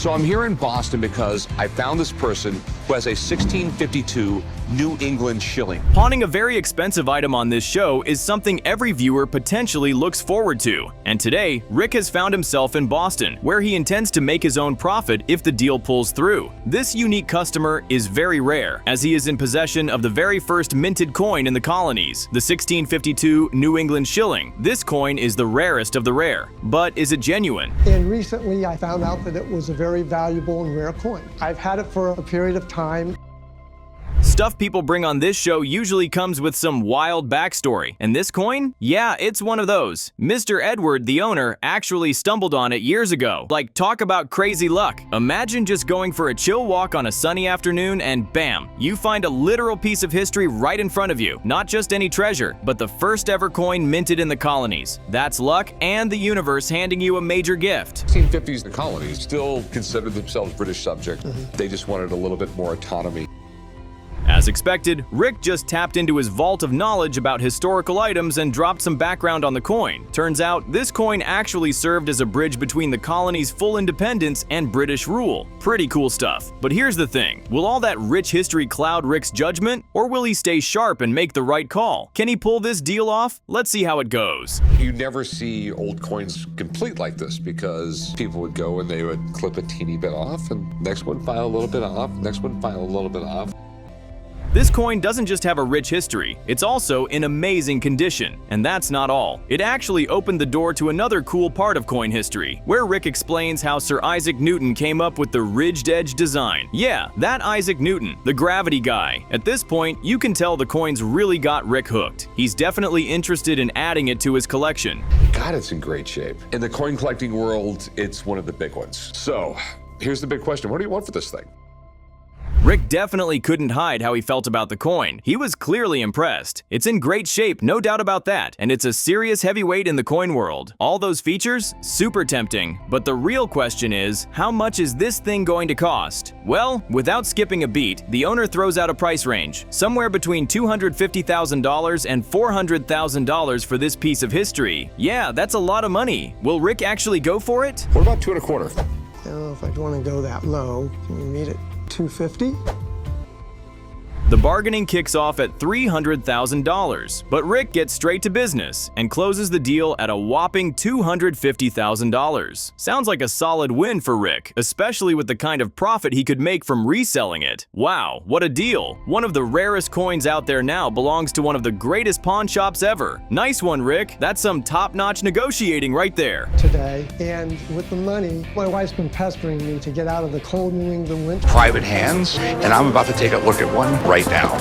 So I'm here in Boston because I found this person who has a 1652 New England Shilling. Pawning a very expensive item on this show is something every viewer potentially looks forward to. And today, Rick has found himself in Boston, where he intends to make his own profit if the deal pulls through. This unique customer is very rare, as he is in possession of the very first minted coin in the colonies, the 1652 New England Shilling. This coin is the rarest of the rare. But is it genuine? And recently I found out that it was a very valuable and rare coin. I've had it for a period of time. Stuff people bring on this show usually comes with some wild backstory. And this coin? Yeah, it's one of those. Mr. Edward, the owner, actually stumbled on it years ago. Like, talk about crazy luck. Imagine just going for a chill walk on a sunny afternoon and bam, you find a literal piece of history right in front of you. Not just any treasure, but the first ever coin minted in the colonies. That's luck and the universe handing you a major gift. 1650s, the colonies still considered themselves British subject. They just wanted a little bit more autonomy. As expected, Rick just tapped into his vault of knowledge about historical items and dropped some background on the coin. Turns out, this coin actually served as a bridge between the colony's full independence and British rule. Pretty cool stuff. But here's the thing, will all that rich history cloud Rick's judgment, or will he stay sharp and make the right call? Can he pull this deal off? Let's see how it goes. You never see old coins complete like this because people would go and they would clip a teeny bit off, and next one file a little bit off, next one file a little bit off. This coin doesn't just have a rich history, it's also in amazing condition. And that's not all. It actually opened the door to another cool part of coin history, where Rick explains how Sir Isaac Newton came up with the ridged edge design. Yeah, that Isaac Newton, the gravity guy. At this point, you can tell the coin's really got Rick hooked. He's definitely interested in adding it to his collection. God, it's in great shape. In the coin collecting world, it's one of the big ones. So, here's the big question. What do you want for this thing? Rick definitely couldn't hide how he felt about the coin. He was clearly impressed. It's in great shape, no doubt about that, and it's a serious heavyweight in the coin world. All those features? Super tempting. But the real question is, how much is this thing going to cost? Well, without skipping a beat, the owner throws out a price range, somewhere between $250,000 and $400,000 for this piece of history. Yeah, that's a lot of money. Will Rick actually go for it? What about 2 1/4? I don't know if I'd want to go that low. Can we meet it? 250? The bargaining kicks off at $300,000, but Rick gets straight to business and closes the deal at a whopping $250,000. Sounds like a solid win for Rick, especially with the kind of profit he could make from reselling it. Wow, what a deal! One of the rarest coins out there now belongs to one of the greatest pawn shops ever. Nice one, Rick. That's some top-notch negotiating right there. Today, and with the money, my wife's been pestering me to get out of the cold New England winter. Private hands, and I'm about to take a look at one right now.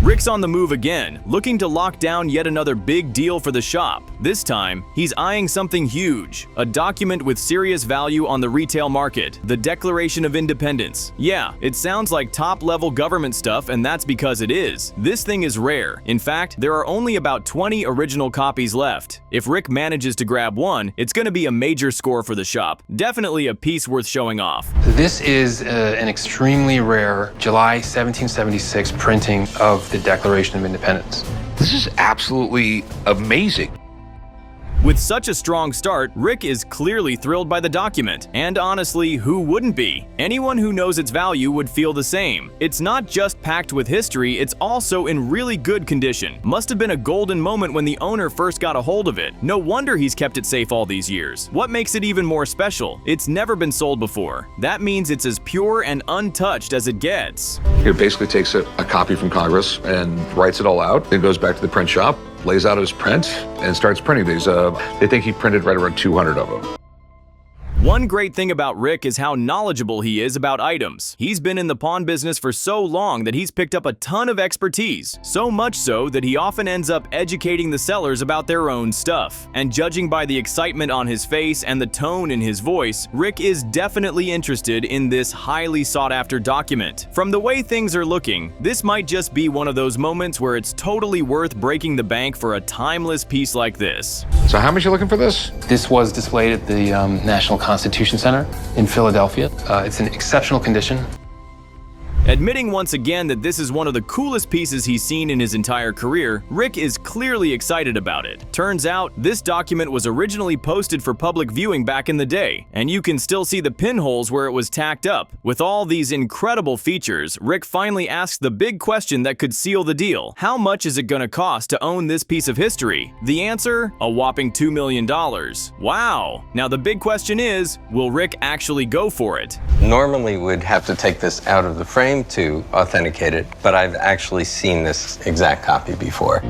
Rick's on the move again, looking to lock down yet another big deal for the shop. This time, he's eyeing something huge, a document with serious value on the retail market, the Declaration of Independence. Yeah, it sounds like top-level government stuff, and that's because it is. This thing is rare. In fact, there are only about 20 original copies left. If Rick manages to grab one, it's going to be a major score for the shop. Definitely a piece worth showing off. This is an extremely rare July 1776 printing of the Declaration of Independence. This is absolutely amazing. With such a strong start, Rick is clearly thrilled by the document. And honestly, who wouldn't be? Anyone who knows its value would feel the same. It's not just packed with history, it's also in really good condition. Must have been a golden moment when the owner first got a hold of it. No wonder he's kept it safe all these years. What makes it even more special? It's never been sold before. That means it's as pure and untouched as it gets. He basically takes a copy from Congress and writes it all out, then goes back to the print shop, lays out his print, and starts printing these. They think he printed right around 200 of them. One great thing about Rick is how knowledgeable he is about items. He's been in the pawn business for so long that he's picked up a ton of expertise, so much so that he often ends up educating the sellers about their own stuff. And judging by the excitement on his face and the tone in his voice, Rick is definitely interested in this highly sought-after document. From the way things are looking, this might just be one of those moments where it's totally worth breaking the bank for a timeless piece like this. So how much are you looking for this? This was displayed at the National Constitution Center in Philadelphia. It's in exceptional condition. Admitting once again that this is one of the coolest pieces he's seen in his entire career, Rick is clearly excited about it. Turns out, this document was originally posted for public viewing back in the day, and you can still see the pinholes where it was tacked up. With all these incredible features, Rick finally asks the big question that could seal the deal. How much is it gonna cost to own this piece of history? The answer? A whopping $2 million. Wow! Now the big question is, will Rick actually go for it? Normally we'd have to take this out of the frame to authenticate it, but I've actually seen this exact copy before.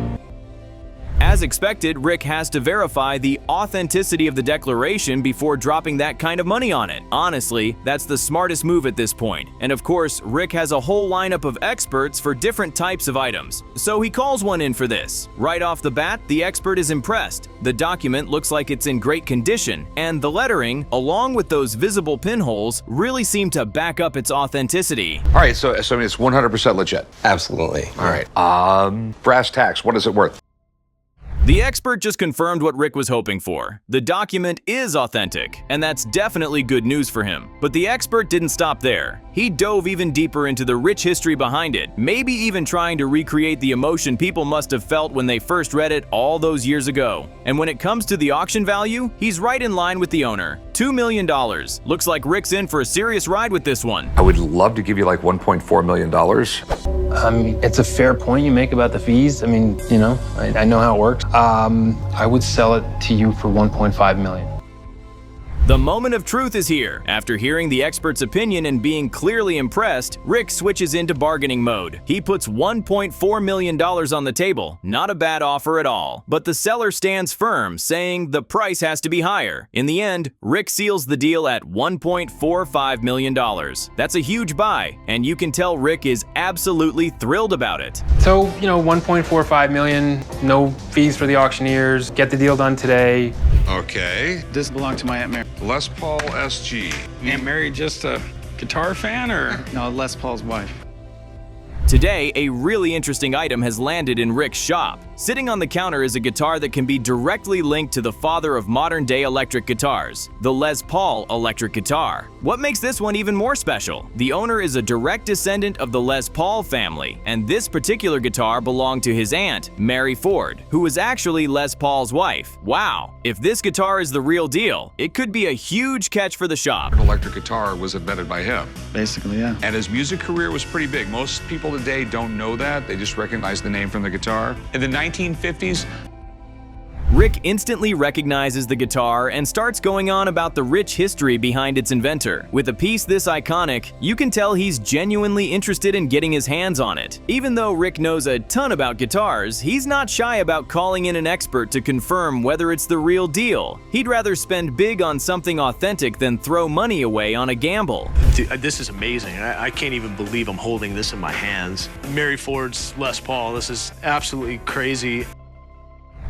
As expected, Rick has to verify the authenticity of the declaration before dropping that kind of money on it. Honestly, that's the smartest move at this point. And of course, Rick has a whole lineup of experts for different types of items. So he calls one in for this. Right off the bat, the expert is impressed. The document looks like it's in great condition, and the lettering, along with those visible pinholes, really seem to back up its authenticity. All right, so I mean, it's 100% legit. Absolutely. All right. Brass tacks, what is it worth? The expert just confirmed what Rick was hoping for. The document is authentic, and that's definitely good news for him. But the expert didn't stop there. He dove even deeper into the rich history behind it, maybe even trying to recreate the emotion people must have felt when they first read it all those years ago. And when it comes to the auction value, he's right in line with the owner. $2 million. Looks like Rick's in for a serious ride with this one. I would love to give you like $1.4 million. It's a fair point you make about the fees. I mean, you know, I know how it works. I would sell it to you for $1.5 million. The moment of truth is here. After hearing the expert's opinion and being clearly impressed, Rick switches into bargaining mode. He puts $1.4 million on the table. Not a bad offer at all. But the seller stands firm, saying the price has to be higher. In the end, Rick seals the deal at $1.45 million. That's a huge buy, and you can tell Rick is absolutely thrilled about it. So, you know, $1.45 million, no fees for the auctioneers, get the deal done today. Okay. This belonged to my Aunt Mary. Les Paul SG. Aunt Mary just a guitar fan, or? No, Les Paul's wife. Today, a really interesting item has landed in Rick's shop. Sitting on the counter is a guitar that can be directly linked to the father of modern-day electric guitars, the Les Paul electric guitar. What makes this one even more special? The owner is a direct descendant of the Les Paul family, and this particular guitar belonged to his aunt, Mary Ford, who was actually Les Paul's wife. Wow! If this guitar is the real deal, it could be a huge catch for the shop. An electric guitar was invented by him. Basically, yeah. And his music career was pretty big. Most people today don't know that. They just recognize the name from the guitar. In the 1950s, Rick instantly recognizes the guitar and starts going on about the rich history behind its inventor. With a piece this iconic, you can tell he's genuinely interested in getting his hands on it. Even though Rick knows a ton about guitars, he's not shy about calling in an expert to confirm whether it's the real deal. He'd rather spend big on something authentic than throw money away on a gamble. Dude, this is amazing. I can't even believe I'm holding this in my hands. Mary Ford's Les Paul, this is absolutely crazy.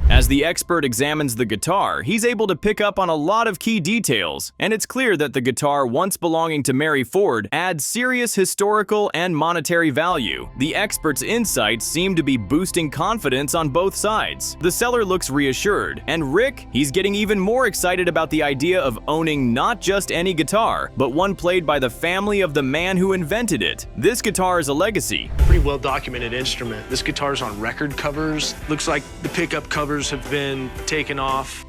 As the expert examines the guitar, he's able to pick up on a lot of key details, and it's clear that the guitar once belonging to Mary Ford adds serious historical and monetary value. The expert's insights seem to be boosting confidence on both sides. The seller looks reassured, and Rick, he's getting even more excited about the idea of owning not just any guitar, but one played by the family of the man who invented it. This guitar is a legacy. Pretty well documented instrument. This guitar's on record covers. Looks like the pickup covers have been taken off.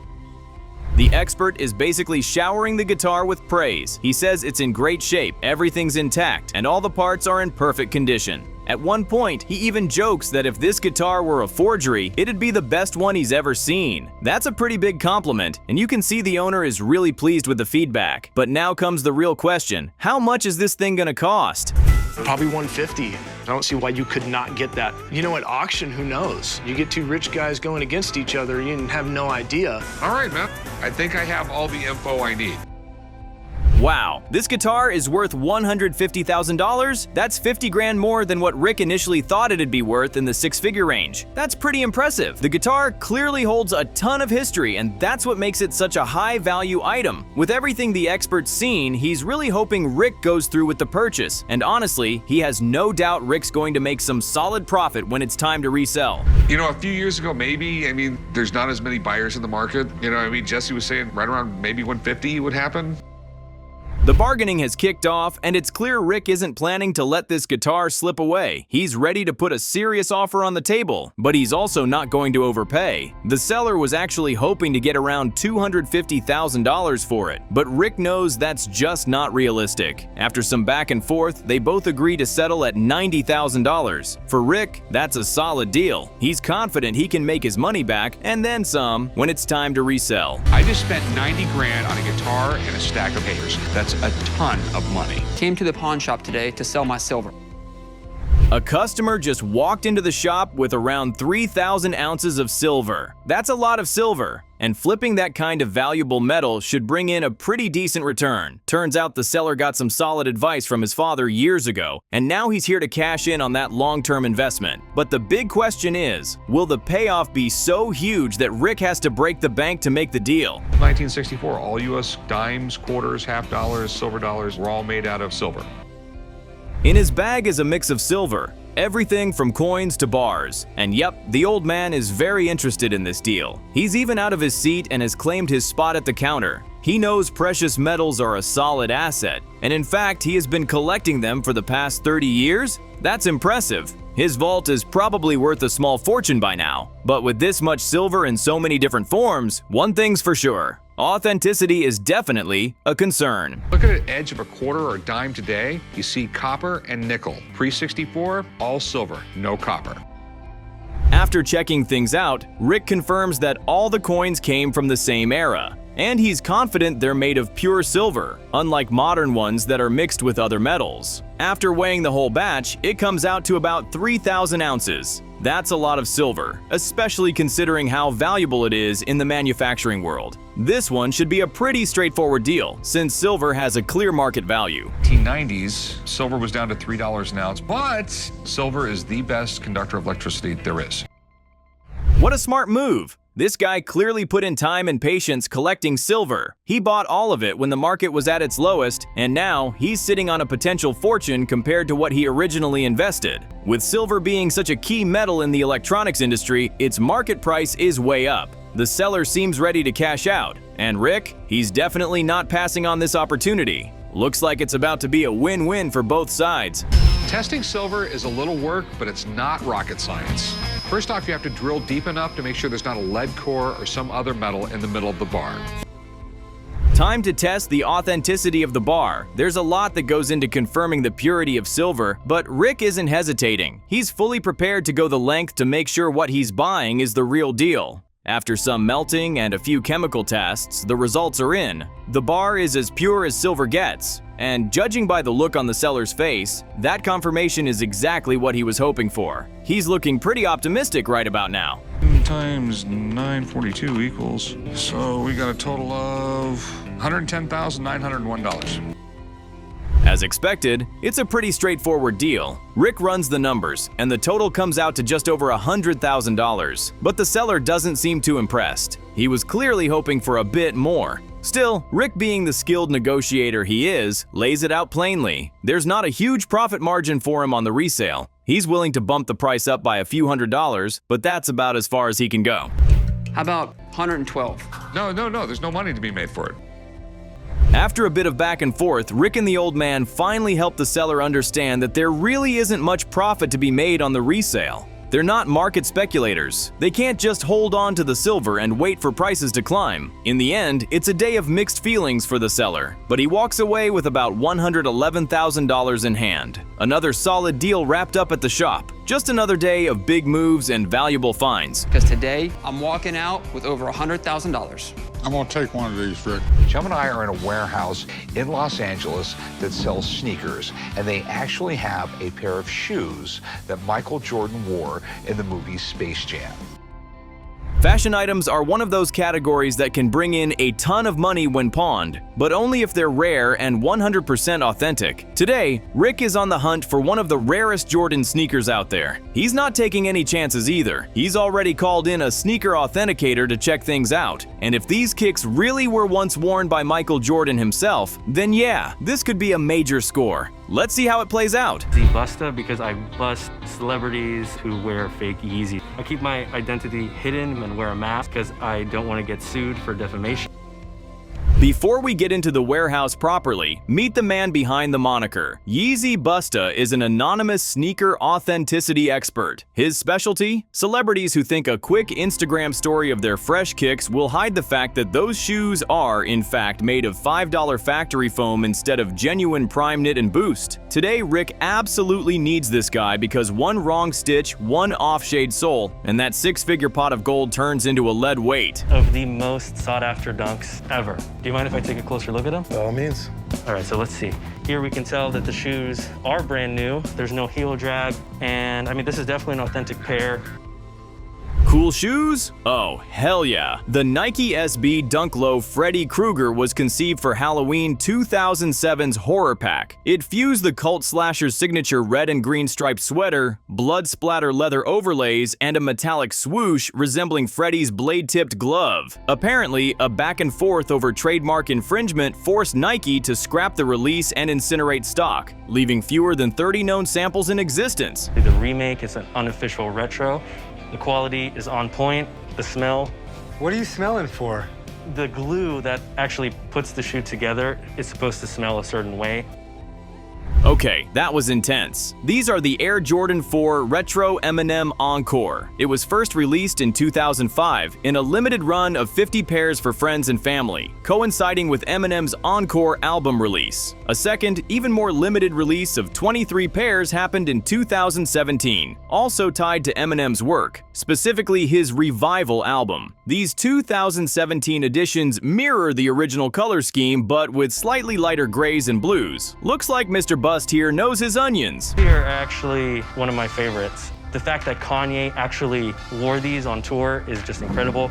The expert is basically showering the guitar with praise. He says it's in great shape, everything's intact, and all the parts are in perfect condition. At one point, he even jokes that if this guitar were a forgery, it'd be the best one he's ever seen. That's a pretty big compliment, and you can see the owner is really pleased with the feedback. But now comes the real question. How much is this thing gonna cost? Probably $150. I don't see why you could not get that. You know, at auction, who knows? You get two rich guys going against each other, you have no idea. all right, man. I think I have all the info I need. Wow, this guitar is worth $150,000? That's 50 grand more than what Rick initially thought it'd be worth in the six-figure range. That's pretty impressive. The guitar clearly holds a ton of history, and that's what makes it such a high-value item. With everything the expert's seen, he's really hoping Rick goes through with the purchase. And honestly, he has no doubt Rick's going to make some solid profit when it's time to resell. You know, a few years ago, maybe, I mean, there's not as many buyers in the market. You know, I mean, Jesse was saying right around maybe 150 would happen. The bargaining has kicked off, and it's clear Rick isn't planning to let this guitar slip away. He's ready to put a serious offer on the table, but he's also not going to overpay. The seller was actually hoping to get around $250,000 for it, but Rick knows that's just not realistic. After some back and forth, they both agree to settle at $90,000. For Rick, that's a solid deal. He's confident he can make his money back, and then some, when it's time to resell. I just spent 90 grand on a guitar and a stack of papers. That's a ton of money. Came to the pawn shop today to sell my silver. A customer just walked into the shop with around 3,000 ounces of silver. That's a lot of silver, and flipping that kind of valuable metal should bring in a pretty decent return. Turns out the seller got some solid advice from his father years ago, and now he's here to cash in on that long-term investment. But the big question is, will the payoff be so huge that Rick has to break the bank to make the deal? 1964, all U.S. dimes, quarters, half dollars, silver dollars were all made out of silver. In his bag is a mix of silver, everything from coins to bars. And yep, the old man is very interested in this deal. He's even out of his seat and has claimed his spot at the counter. He knows precious metals are a solid asset, and in fact, he has been collecting them for the past 30 years? That's impressive. His vault is probably worth a small fortune by now. But with this much silver in so many different forms, one thing's for sure: authenticity is definitely a concern. Look at the edge of a quarter or a dime today. You see copper and nickel. Pre-64, all silver, no copper. After checking things out, Rick confirms that all the coins came from the same era, and he's confident they're made of pure silver, unlike modern ones that are mixed with other metals. After weighing the whole batch, it comes out to about 3,000 ounces. That's a lot of silver, especially considering how valuable it is in the manufacturing world. This one should be a pretty straightforward deal, since silver has a clear market value. 1990s, silver was down to $3 an ounce, but silver is the best conductor of electricity there is. What a smart move! This guy clearly put in time and patience collecting silver. He bought all of it when the market was at its lowest, and now he's sitting on a potential fortune compared to what he originally invested. With silver being such a key metal in the electronics industry, its market price is way up. The seller seems ready to cash out, and Rick, he's definitely not passing on this opportunity. Looks like it's about to be a win-win for both sides. Testing silver is a little work, but it's not rocket science. First off, you have to drill deep enough to make sure there's not a lead core or some other metal in the middle of the bar. Time to test the authenticity of the bar. There's a lot that goes into confirming the purity of silver, but Rick isn't hesitating. He's fully prepared to go the length to make sure what he's buying is the real deal. After some melting and a few chemical tests, the results are in. The bar is as pure as silver gets, and judging by the look on the seller's face, that confirmation is exactly what he was hoping for. He's looking pretty optimistic right about now. Times 942 equals, so we got a total of $110,901. As expected, it's a pretty straightforward deal. Rick runs the numbers, and the total comes out to just over $100,000. But the seller doesn't seem too impressed. He was clearly hoping for a bit more. Still, Rick, being the skilled negotiator he is, lays it out plainly. There's not a huge profit margin for him on the resale. He's willing to bump the price up by a few $100s, but that's about as far as he can go. How about 112? No, there's no money to be made for it. After a bit of back and forth, Rick and the old man finally helped the seller understand that there really isn't much profit to be made on the resale. They're not market speculators. They can't just hold on to the silver and wait for prices to climb. In the end, it's a day of mixed feelings for the seller, but he walks away with about $111,000 in hand. Another solid deal wrapped up at the shop. Just another day of big moves and valuable finds. Because today, I'm walking out with over $100,000. I'm gonna take one of these, Rick. Chum and I are in a warehouse in Los Angeles that sells sneakers, and they actually have a pair of shoes that Michael Jordan wore in the movie Space Jam. Fashion items are one of those categories that can bring in a ton of money when pawned, but only if they're rare and 100% authentic. Today, Rick is on the hunt for one of the rarest Jordan sneakers out there. He's not taking any chances either. He's already called in a sneaker authenticator to check things out, and if these kicks really were once worn by Michael Jordan himself, then yeah, this could be a major score. Let's see how it plays out. The Busta, because I bust celebrities who wear fake Yeezy. I keep my identity hidden and wear a mask because I don't want to get sued for defamation. Before we get into the warehouse properly, meet the man behind the moniker. Yeezy Busta is an anonymous sneaker authenticity expert. His specialty? Celebrities who think a quick Instagram story of their fresh kicks will hide the fact that those shoes are, in fact, made of $5 factory foam instead of genuine prime knit and boost. Today, Rick absolutely needs this guy because one wrong stitch, one off-shade sole, and that six-figure pot of gold turns into a lead weight. Of the most sought-after dunks ever. Do you mind if I take a closer look at them? By all means. All right, so let's see. Here we can tell that the shoes are brand new. There's no heel drag, and I mean, this is definitely an authentic pair. Cool shoes? Oh, hell yeah. The Nike SB Dunk Low Freddy Krueger was conceived for Halloween 2007's Horror Pack. It fused the cult slasher's signature red and green striped sweater, blood splatter leather overlays, and a metallic swoosh resembling Freddy's blade-tipped glove. Apparently, a back and forth over trademark infringement forced Nike to scrap the release and incinerate stock, leaving fewer than 30 known samples in existence. The remake is an unofficial retro. The quality is on point. The smell. What are you smelling for? The glue that actually puts the shoe together is supposed to smell a certain way. Okay, that was intense. These are the Air Jordan 4 Retro M&M Encore. It was first released in 2005 in a limited run of 50 pairs for friends and family, coinciding with Eminem's Encore album release. A second, even more limited release of 23 pairs happened in 2017, also tied to Eminem's work, specifically his Revival album. These 2017 editions mirror the original color scheme, but with slightly lighter grays and blues. Looks like Mr. Bust here knows his onions. These are actually one of my favorites. The fact that Kanye actually wore these on tour is just incredible.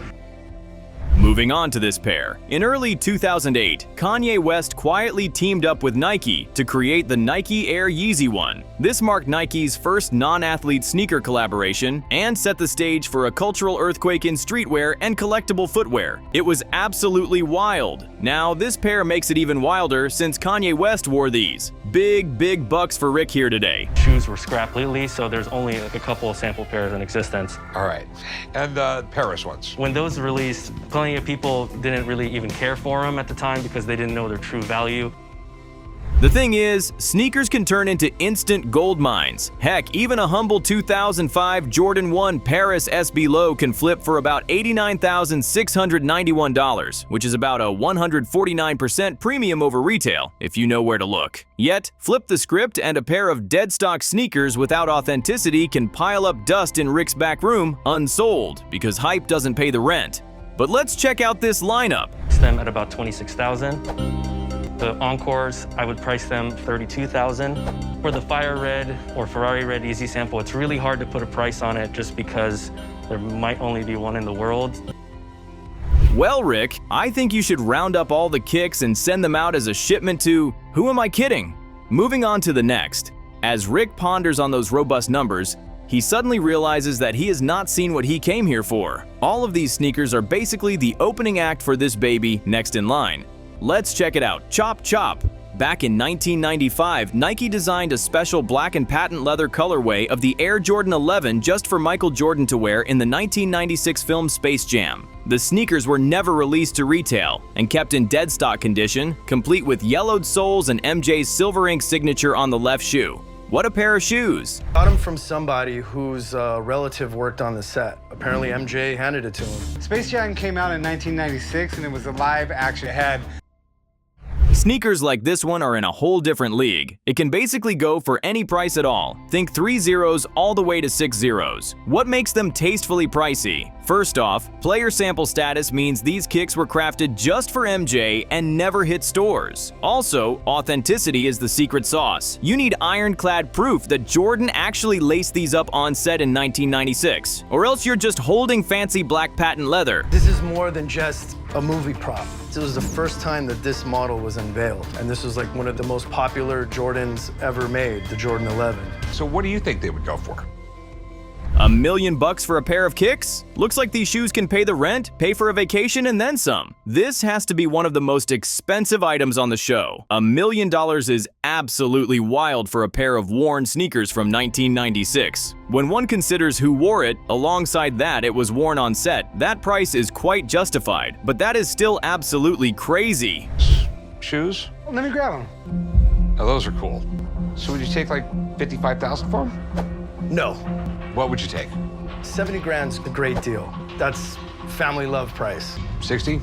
Moving on to this pair. In early 2008, Kanye West quietly teamed up with Nike to create the Nike Air Yeezy One. This marked Nike's first non-athlete sneaker collaboration and set the stage for a cultural earthquake in streetwear and collectible footwear. It was absolutely wild. Now, this pair makes it even wilder since Kanye West wore these. Big bucks for Rick here today. Shoes were scrapped lately, so there's only like a couple of sample pairs in existence. All right. And the Paris ones? When those released, plenty of people didn't really even care for them at the time because they didn't know their true value. The thing is, sneakers can turn into instant gold mines. Heck, even a humble 2005 Jordan 1 Paris SB Low can flip for about $89,691, which is about a 149% premium over retail, if you know where to look. Yet, flip the script and a pair of dead stock sneakers without authenticity can pile up dust in Rick's back room unsold, because hype doesn't pay the rent. But let's check out this lineup. Them at about $26,000. The Encores, I would price them $32,000. For the Fire Red or Ferrari Red Easy Sample, it's really hard to put a price on it just because there might only be one in the world. Well, Rick, I think you should round up all the kicks and send them out as a shipment to… who am I kidding? Moving on to the next. As Rick ponders on those robust numbers, he suddenly realizes that he has not seen what he came here for. All of these sneakers are basically the opening act for this baby next in line. Let's check it out. Chop Chop. Back in 1995, Nike designed a special black and patent leather colorway of the Air Jordan 11 just for Michael Jordan to wear in the 1996 film Space Jam. The sneakers were never released to retail and kept in dead stock condition, complete with yellowed soles and MJ's silver ink signature on the left shoe. What a pair of shoes! Got them from somebody whose relative worked on the set. Apparently MJ handed it to him. Space Jam came out in 1996 and it was a live action. It had Sneakers like this one are in a whole different league. It can basically go for any price at all. Think 3 zeros all the way to 6 zeros. What makes them tastefully pricey? First off, player sample status means these kicks were crafted just for MJ and never hit stores. Also, authenticity is the secret sauce. You need ironclad proof that Jordan actually laced these up on set in 1996, or else you're just holding fancy black patent leather. This is more than just a movie prop. It was the first time that this model was unveiled, and this was like one of the most popular Jordans ever made, the Jordan 11. So what do you think they would go for? $1 million for a pair of kicks? Looks like these shoes can pay the rent, pay for a vacation, and then some. This has to be one of the most expensive items on the show. $1 million is absolutely wild for a pair of worn sneakers from 1996. When one considers who wore it, alongside that it was worn on set, that price is quite justified. But that is still absolutely crazy. Shoes? Let me grab them. Now those are cool. So would you take like 55,000 for them? No. What would you take? 70 grand's a great deal. That's family love price. 60?